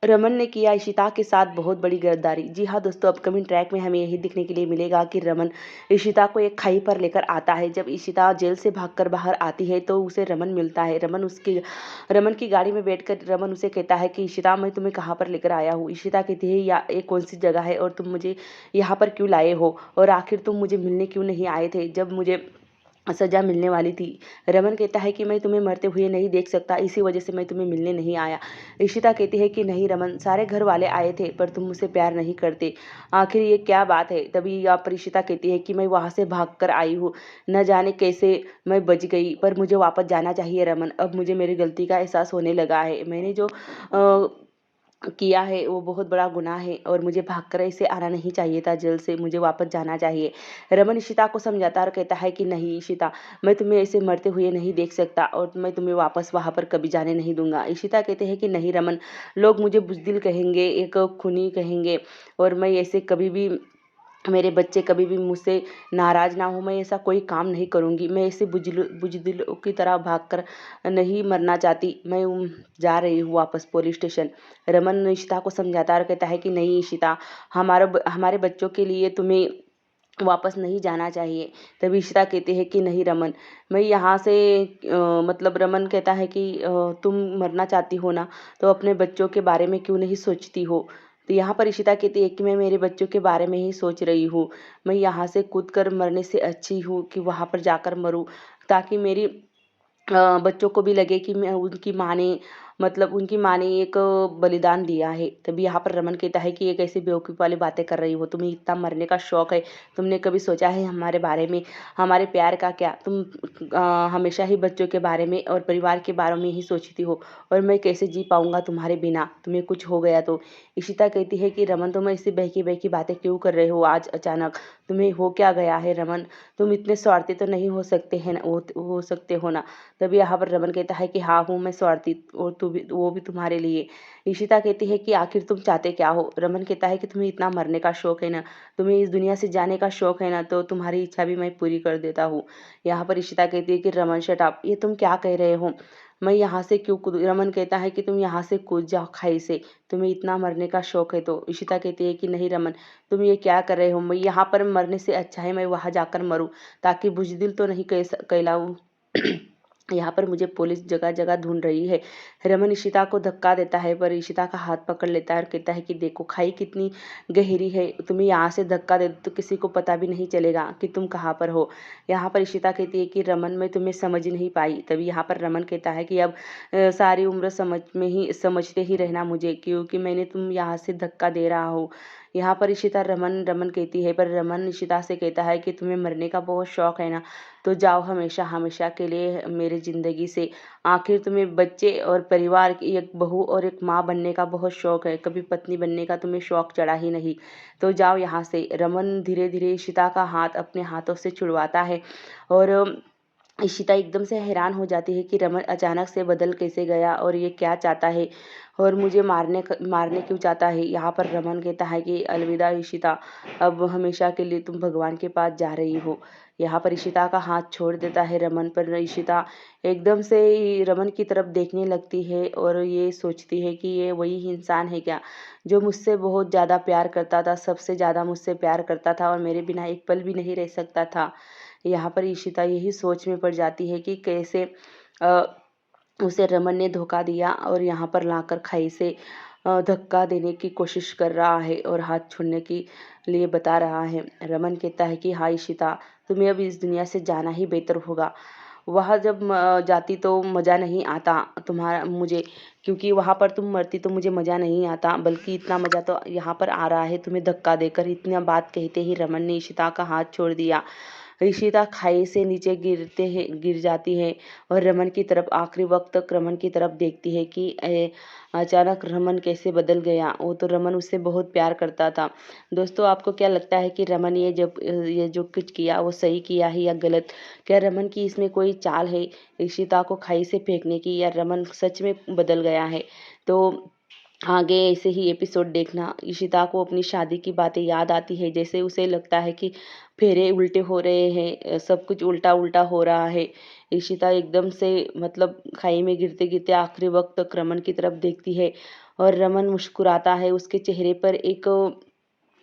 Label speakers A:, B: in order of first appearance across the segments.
A: रमन ने किया इशिता के साथ बहुत बड़ी गद्दारी। जी हाँ दोस्तों, अपकमिंग ट्रैक में हमें यही देखने के लिए मिलेगा कि रमन इशिता को एक खाई पर लेकर आता है। जब इशिता जेल से भागकर बाहर आती है तो उसे रमन मिलता है। रमन की गाड़ी में बैठकर रमन उसे कहता है कि इशिता, मैं तुम्हें कहाँ पर लेकर आया हूँ। इशिता कहती है, या ये कौन सी जगह है और तुम मुझे यहाँ पर क्यों लाए हो, और आखिर तुम मुझे मिलने क्यों नहीं आए थे जब मुझे सजा मिलने वाली थी। रमन कहता है कि मैं तुम्हें मरते हुए नहीं देख सकता, इसी वजह से मैं तुम्हें मिलने नहीं आया। इशिता कहती है कि नहीं रमन, सारे घर वाले आए थे पर तुम मुझसे प्यार नहीं करते, आखिर ये क्या बात है। तभी यहाँ पर इशिता कहती है कि मैं वहाँ से भाग कर आई हूँ, न जाने कैसे मैं बच गई, पर मुझे वापस जाना चाहिए रमन। अब मुझे मेरी गलती का एहसास होने लगा है। मैंने जो किया है वो बहुत बड़ा गुनाह है और मुझे भागकर ऐसे आना नहीं चाहिए था जेल से, मुझे वापस जाना चाहिए। रमन इशिता को समझाता और कहता है कि नहीं इशिता, मैं तुम्हें ऐसे मरते हुए नहीं देख सकता और मैं तुम्हें वापस वहाँ पर कभी जाने नहीं दूंगा। इशिता कहते हैं कि नहीं रमन, लोग मुझे बुज़दिल कहेंगे, एक खूनी कहेंगे, और मैं ऐसे कभी भी, मेरे बच्चे कभी भी मुझसे नाराज़ ना हो, मैं ऐसा कोई काम नहीं करूँगी। मैं ऐसे बुज़दिलों की तरह भागकर नहीं मरना चाहती। मैं जा रही हूँ वापस पुलिस स्टेशन। रमन इशिता को समझाता और कहता है कि नहीं इशिता, हमारे बच्चों के लिए तुम्हें वापस नहीं जाना चाहिए। तभी इशिता कहती है कि नहीं रमन, मैं यहाँ से मतलब रमन कहता है कि तुम मरना चाहती हो ना, तो अपने बच्चों के बारे में क्यों नहीं सोचती हो। तो यहाँ पर इशिता कहती है कि मैं मेरे बच्चों के बारे में ही सोच रही हूँ। मैं यहाँ से कूद कर मरने से अच्छी हूँ कि वहाँ पर जाकर मरूँ, ताकि मेरी बच्चों को भी लगे कि मैं उनकी माँ ने एक बलिदान दिया है। तभी यहाँ पर रमन कहता है कि ये कैसी बेवकूफ़ वाली बातें कर रही हो, तुम्हें इतना मरने का शौक है, तुमने कभी सोचा है हमारे बारे में, हमारे प्यार का क्या। तुम हमेशा ही बच्चों के बारे में और परिवार के बारे में ही सोचती हो, और मैं कैसे जी पाऊंगा तुम्हारे बिना, तुम्हें कुछ हो गया तो। इशिता कहती है कि रमन, तुम ऐसी बहकी बहकी बातें क्यों कर रहे हो आज अचानक, तुम्हें हो क्या गया है रमन, तुम इतने स्वार्थी तो नहीं हो सकते हैं ना, हो सकते हो ना। तभी यहाँ पर रमन कहता है कि हाँ हूँ मैं स्वार्थी, और तू भी, वो भी तुम्हारे लिए। इशिता कहती है कि आखिर तुम चाहते क्या हो। रमन कहता है कि तुम्हें इतना मरने का शौक है ना, तुम्हें इस दुनिया से जाने का शौक है ना, तो तुम्हारी इच्छा भी मैं पूरी कर देता हूँ। यहाँ पर इशिता कहती है कि रमन शट अप, ये तुम क्या कह रहे हो, मैं यहाँ से क्यों कूदूं। रमन कहता है कि तुम यहाँ से कूद जाओ खाई से, तुम्हें इतना मरने का शौक है तो। इशिता कहती है कि नहीं रमन, तुम ये क्या कर रहे हो, मैं यहाँ पर मरने से अच्छा है मैं वहाँ जाकर मरूं, ताकि बुज़दिल तो नहीं कहलाऊं। यहाँ पर मुझे पुलिस जगह जगह ढूंढ रही है। रमन इशिता को धक्का देता है पर इशिता का हाथ पकड़ लेता है और कहता है कि देखो खाई कितनी गहरी है, तुम्हें यहाँ से धक्का दे दो तो किसी को पता भी नहीं चलेगा कि तुम कहाँ पर हो। यहाँ पर इशिता कहती है कि रमन, मैं तुम्हें समझ नहीं पाई। तभी यहाँ पर रमन कहता है कि अब सारी उम्र समझते ही रहना मुझे, क्योंकि मैंने तुम यहाँ से धक्का दे रहा हूँ। यहाँ पर इशिता रमन रमन कहती है, पर रमन इशिता से कहता है कि तुम्हें मरने का बहुत शौक है ना, तो जाओ हमेशा हमेशा के लिए मेरी ज़िंदगी से। आखिर तुम्हें बच्चे और परिवार की एक बहू और एक माँ बनने का बहुत शौक है, कभी पत्नी बनने का तुम्हें शौक चढ़ा ही नहीं, तो जाओ यहाँ से। रमन धीरे धीरे इशिता का हाथ अपने हाथों से छुड़वाता है, और इशिता एकदम से हैरान हो जाती है कि रमन अचानक से बदल कैसे गया और ये क्या चाहता है, और मुझे मारने क्यों चाहता है। यहाँ पर रमन कहता है कि अलविदा इशिता, अब हमेशा के लिए तुम भगवान के पास जा रही हो। यहाँ पर इशिता का हाथ छोड़ देता है रमन, पर इशिता एकदम से ही रमन की तरफ देखने लगती है और ये सोचती है कि ये वही इंसान है क्या जो मुझसे बहुत ज़्यादा प्यार करता था, सबसे ज़्यादा मुझसे प्यार करता था और मेरे बिना एक पल भी नहीं रह सकता था। यहाँ पर इशिता यही सोच में पड़ जाती है कि कैसे अ, उसे रमन ने धोखा दिया और यहाँ पर लाकर खाई से धक्का देने की कोशिश कर रहा है और हाथ छोड़ने के लिए बता रहा है। रमन कहता है कि हाँ इशिता, तुम्हें अब इस दुनिया से जाना ही बेहतर होगा। वहाँ जब जाती तो मज़ा नहीं आता तुम्हारा मुझे, क्योंकि वहाँ पर तुम मरती तो मुझे मज़ा नहीं आता, बल्कि इतना मज़ा तो यहाँ पर आ रहा है तुम्हें धक्का देकर। इतना बात कहते ही रमन ने इशिता का हाथ छोड़ दिया। इशिता खाई से नीचे गिर जाती है और रमन की तरफ आखिरी वक्त तक रमन की तरफ देखती है कि अचानक रमन कैसे बदल गया। वो तो रमन उससे बहुत प्यार करता था। दोस्तों आपको क्या लगता है कि रमन ये जो कुछ किया वो सही किया है या गलत। क्या रमन की इसमें कोई चाल है इशिता को खाई से फेंकने की, या रमन सच में बदल गया है। तो आगे ऐसे ही एपिसोड देखना। इशिता को अपनी शादी की बातें याद आती है, जैसे उसे लगता है कि फेरे उल्टे हो रहे हैं, सब कुछ उल्टा उल्टा हो रहा है। इशिता एकदम से मतलब खाई में गिरते गिरते आखिरी वक्त तक रमन की तरफ देखती है और रमन मुस्कुराता है, उसके चेहरे पर एक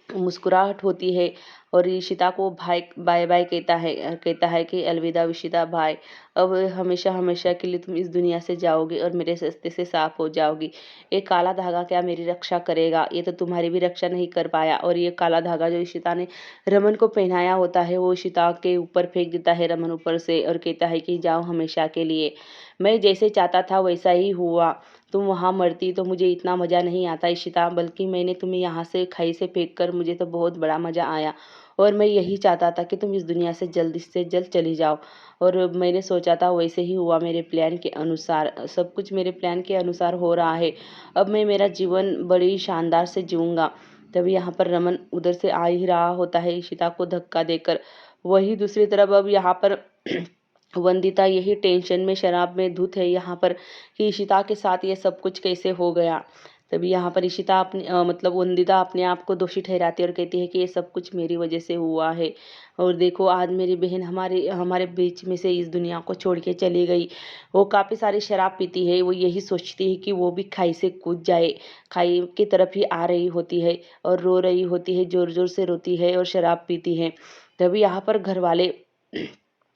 A: मुस्कुराहट होती है और इशिता को भाई बाय बाय कहता है कि अलविदा इशिता भाई, अब हमेशा हमेशा के लिए तुम इस दुनिया से जाओगी और मेरे रास्ते से साफ हो जाओगी। ये काला धागा क्या मेरी रक्षा करेगा? ये तो तुम्हारी भी रक्षा नहीं कर पाया। और ये काला धागा जो इशिता ने रमन को पहनाया होता है वो इशिता के ऊपर फेंक देता है रमन ऊपर से और कहता है कि जाओ हमेशा के लिए। मैं जैसे चाहता था वैसा ही हुआ। तुम वहाँ मरती तो मुझे इतना मज़ा नहीं आता इशिता, बल्कि मैंने तुम्हें यहाँ से खाई से फेंक कर मुझे तो बहुत बड़ा मज़ा आया और मैं यही चाहता था कि तुम इस दुनिया से जल्द चली जाओ। और मैंने सोचा था वैसे ही हुआ, मेरे प्लान के अनुसार सब कुछ मेरे प्लान के अनुसार हो रहा है। अब मैं मेरा जीवन बड़ी शानदार से जीऊँगा। तभी यहाँ पर रमन उधर से आ ही रहा होता है इशिता को धक्का देकर। वहीं दूसरी तरफ अब यहाँ पर वंदिता यही टेंशन में शराब में धुत है यहाँ पर कि इशिता के साथ ये सब कुछ कैसे हो गया। तभी यहाँ पर इशिता मतलब वंदिता अपने आप को दोषी ठहराती है और कहती है कि ये सब कुछ मेरी वजह से हुआ है। और देखो आज मेरी बहन हमारे हमारे बीच में से इस दुनिया को छोड़ के चली गई। वो काफ़ी सारी शराब पीती है, वो यही सोचती है कि वो भी खाई से कूद जाए। खाई की तरफ ही आ रही होती है और रो रही होती है, ज़ोर ज़ोर से रोती है और शराब पीती है। तभी यहाँ पर घर वाले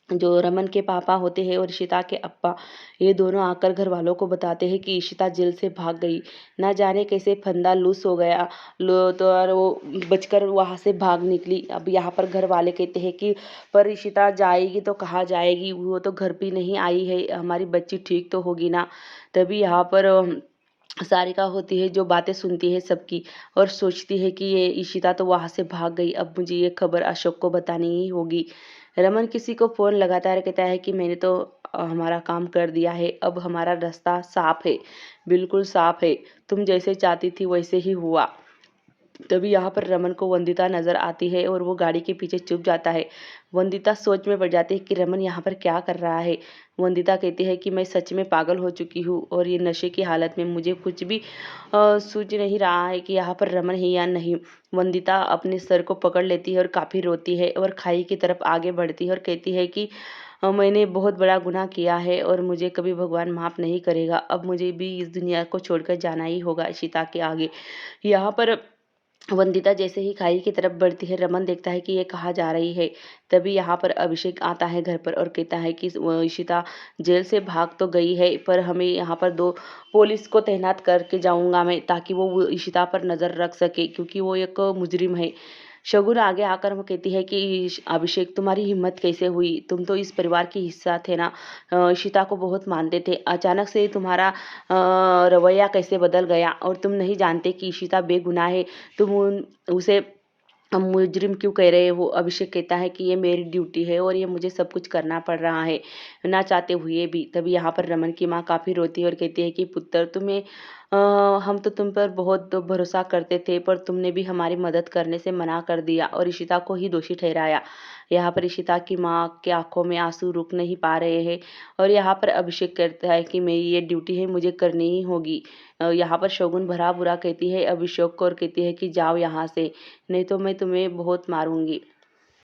A: जो रमन के पापा होते हैं और इशिता के अप्पा, ये दोनों आकर घर वालों को बताते हैं कि इशिता जेल से भाग गई। ना जाने कैसे फंदा लूज हो गया लो तो और वो बचकर वहाँ से भाग निकली। अब यहाँ पर घर वाले कहते हैं कि पर इशिता जाएगी तो कहाँ जाएगी, वो तो घर पे नहीं आई है, हमारी बच्ची ठीक तो होगी ना। तभी यहाँ पर सारिका होती है जो बातें सुनती है सबकी और सोचती है कि ये इशिता तो वहाँ से भाग गई, अब मुझे ये खबर अशोक को बतानी ही होगी। रमन किसी को फ़ोन लगाता है, कहता है कि मैंने तो हमारा काम कर दिया है, अब हमारा रास्ता साफ है, बिल्कुल साफ है, तुम जैसे चाहती थी वैसे ही हुआ। तभी यहाँ पर रमन को वंदिता नजर आती है और वो गाड़ी के पीछे छुप जाता है। वंदिता सोच में पड़ जाती है कि रमन यहाँ पर क्या कर रहा है। वंदिता कहती है कि मैं सच में पागल हो चुकी हूँ और ये नशे की हालत में मुझे कुछ भी सूझ नहीं रहा है कि यहाँ पर रमन है या नहीं। वंदिता अपने सर को पकड़ लेती है और काफ़ी रोती है और खाई की तरफ आगे बढ़ती है और कहती है कि मैंने बहुत बड़ा गुनाह किया है और मुझे कभी भगवान माफ़ नहीं करेगा। अब मुझे भी इस दुनिया को छोड़कर जाना ही होगा इशिता के आगे। यहाँ पर वंदिता जैसे ही खाई की तरफ बढ़ती है, रमन देखता है कि ये कहाँ जा रही है। तभी यहाँ पर अभिषेक आता है घर पर और कहता है कि इशिता जेल से भाग तो गई है, पर हमें यहाँ पर 2 पुलिस को तैनात करके जाऊँगा मैं, ताकि वो इशिता पर नज़र रख सके, क्योंकि वो एक मुजरिम है। शगुन आगे आकर वो कहती है कि अभिषेक तुम्हारी हिम्मत कैसे हुई? तुम तो इस परिवार की हिस्सा थे ना, इशिता को बहुत मानते थे। अचानक से तुम्हारा रवैया कैसे बदल गया और तुम नहीं जानते कि इशिता बेगुनाह है? तुम उसे मुजरिम क्यों कह रहे हो? अभिषेक कहता है कि ये मेरी ड्यूटी है और ये मुझे सब कुछ करना पड़ रहा है, ना चाहते हुए भी। तभी यहाँ पर रमन की माँ काफ़ी रोती है और कहती है कि पुत्र तुम्हें हम तो तुम पर बहुत भरोसा करते थे, पर तुमने भी हमारी मदद करने से मना कर दिया और इशिता को ही दोषी ठहराया। यहाँ पर इशिता की माँ की आंखों में आंसू रुक नहीं पा रहे हैं और यहाँ पर अभिषेक कहता है कि मेरी ये ड्यूटी है, मुझे करनी ही होगी। यहाँ पर शगुन भला बुरा कहती है अभिषेक को और कहती है कि जाओ यहाँ से, नहीं तो मैं तुम्हें बहुत मारूंगी।